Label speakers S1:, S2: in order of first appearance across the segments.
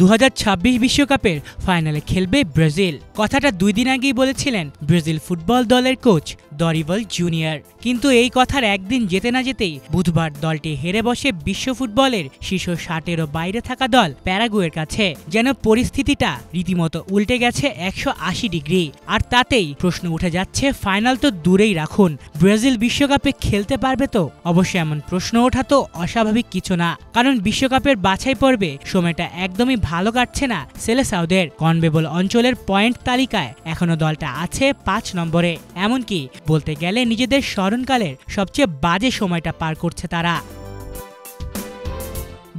S1: 2026 বিশ্বকাপের ফাইনালে খেলবে ব্রাজিল। কথাটা 2 দিন আগেই বলেছিলেন ব্রাজিল ফুটবল দলের কোচ দরিভাল জুনিয়র। কিন্তু এই কথার একদিন যেতে না যেতেই বুধবার দলটি হেরে বসে বিশ্ব ফুটবলের শীর্ষ 60-এরও বাইরে থাকা দল প্যারাগুয়ের কাছে। যেন পরিস্থিতিটা রীতিমতো উল্টে গেছে 180 ডিগ্রি। আর তাতেই প্রশ্ন উঠে যাচ্ছে, ফাইনাল তো দূরেই রাখুন, ব্রাজিল বিশ্বকাপে খেলতে পারবে তো? অবশ্যই এমন প্রশ্ন ওঠা তো অস্বাভাবিক কিছু না, কারণ বিশ্বকাপের বাছাই পর্বে সময়টা একদমই ভালো কাটছে না সেলেসাওদের। কনমেবল অঞ্চলের পয়েন্ট তালিকায় এখনো দলটা আছে 5 নম্বরে। এমনকি বলতে গেলে নিজেদের স্মরণকালের সবচেয়ে বাজে সময়টা পার করছে তারা।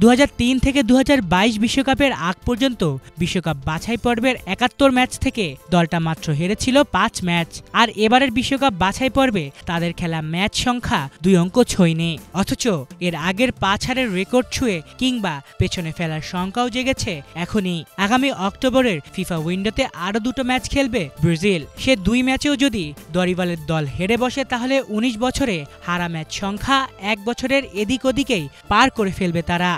S1: 2003 থেকে 2022 বিশ্বকাপের আগ পর্যন্ত বিশ্বকাপ বাছাই পর্বের 71 ম্যাচ থেকে দলটা মাত্র হেরেছিল 5 ম্যাচ। আর এবারের বিশ্বকাপ বাছাই পর্বে তাদের খেলা ম্যাচ সংখ্যা 2 অঙ্ক ছোঁয়নি। অথচ এর আগের 5 হারের রেকর্ড ছুঁয়ে কিংবা পেছনে ফেলার শঙ্কাও জেগেছে এখনই। আগামী অক্টোবরের ফিফা উইন্ডোতে আরও 2টো ম্যাচ খেলবে ব্রাজিল। সে 2 ম্যাচেও যদি দরিভালের দল হেরে বসে, তাহলে 19 বছরে হারা ম্যাচ সংখ্যা 1 বছরের এদিক ওদিকেই পার করে ফেলবে তারা।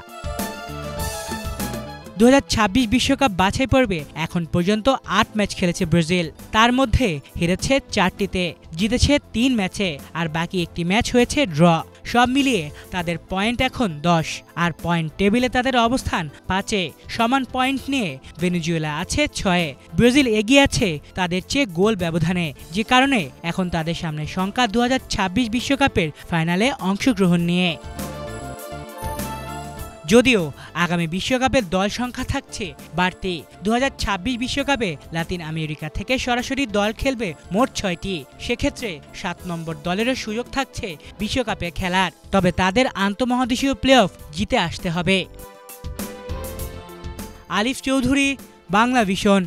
S1: 2026 বিশ্বকাপ বাছাই পর্বে এখন পর্যন্ত 8 ম্যাচ খেলেছে ব্রাজিল। তার মধ্যে হেরেছে 4টিতে, জিতেছে 3 ম্যাচে, আর বাকি 1টি ম্যাচ হয়েছে ড্র। সব মিলিয়ে তাদের পয়েন্ট এখন 10, আর পয়েন্ট টেবিলে তাদের অবস্থান 5-এ। সমান পয়েন্ট নিয়ে ভেনেজুয়েলা আছে 6-এ। ব্রাজিল এগিয়ে আছে তাদের চেয়ে গোল ব্যবধানে, যে কারণে এখন তাদের সামনে শঙ্কা 2026 বিশ্বকাপের ফাইনালে অংশগ্রহণ নিয়ে। যদিও আগামী বিশ্বকাপে দল সংখ্যা থাকছে বাড়তি। 2026 বিশ্বকাপে লাতিন আমেরিকা থেকে সরাসরি দল খেলবে মোট 6টি। সেক্ষেত্রে 7 নম্বর দলেরও সুযোগ থাকছে বিশ্বকাপে খেলার। তবে তাদের আন্তঃমহাদেশীয় প্লে অফ জিতে আসতে হবে। আলিফ চৌধুরী, বাংলা ভিশন।